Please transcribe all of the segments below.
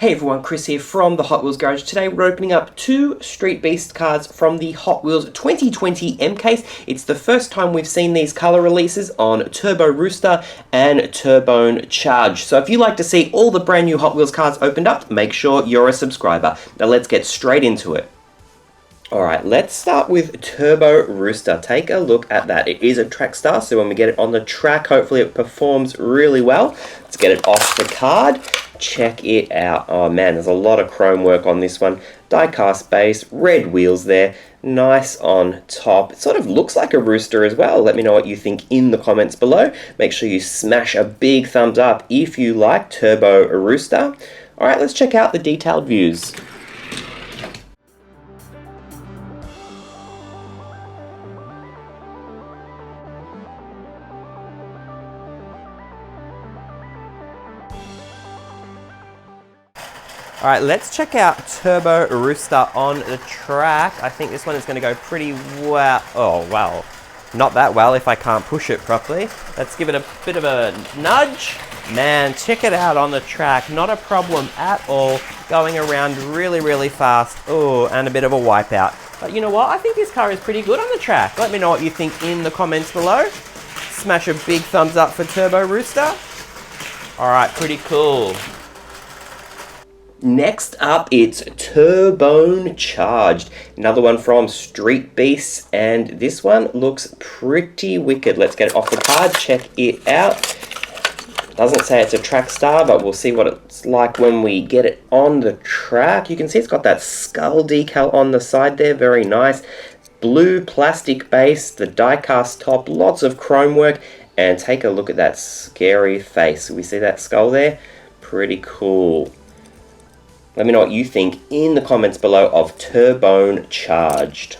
Hey everyone, Chris here from the Hot Wheels Garage. Today we're opening up two Street Beast cards from the Hot Wheels 2020 M case. It's the first time we've seen these color releases on Turbo Rooster and Turbo Charge. So if you like to see all the brand new Hot Wheels cards opened up, make sure you're a subscriber. Now let's get straight into it. Alright, let's start with Turbo Rooster. Take a look at that. It is a track star, so when we get it on the track, hopefully it performs really well. Let's get it off the card. Check it out. Oh man, there's a lot of chrome work on this one. Die-cast base, red wheels there, nice on top. It sort of looks like a Rooster as well. Let me know what you think in the comments below. Make sure you smash a big thumbs up if you like Turbo Rooster. Alright, let's check out the detailed views. Alright, let's check out Turbo Rooster on the track. I think this one is going to go pretty well. Oh, well. Not that well if I can't push it properly. Let's give it a bit of a nudge. Man, check it out on the track. Not a problem at all. Going around really, really fast. Oh, and a bit of a wipeout. But you know what? I think this car is pretty good on the track. Let me know what you think in the comments below. Smash a big thumbs up for Turbo Rooster. Alright, pretty cool. Next up, it's Turbo Charged. Another one from Street Beasts, and this one looks pretty wicked. Let's get it off the card, check it out. Doesn't say it's a track star, but we'll see what it's like when we get it on the track. You can see it's got that skull decal on the side there, very nice. Blue plastic base, the die-cast top, lots of chrome work, and take a look at that scary face. We see that skull there? Pretty cool. Let me know what you think in the comments below of Turbo Charged.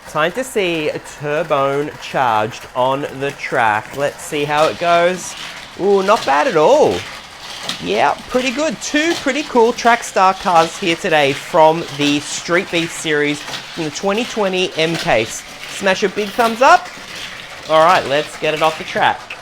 Time to see Turbo Charged on the track. Let's see how it goes. Ooh, not bad at all. Yeah, pretty good. Two pretty cool track star cars here today from the Street Beast series from the 2020 M case. Smash a big thumbs up. Alright, let's get it off the track.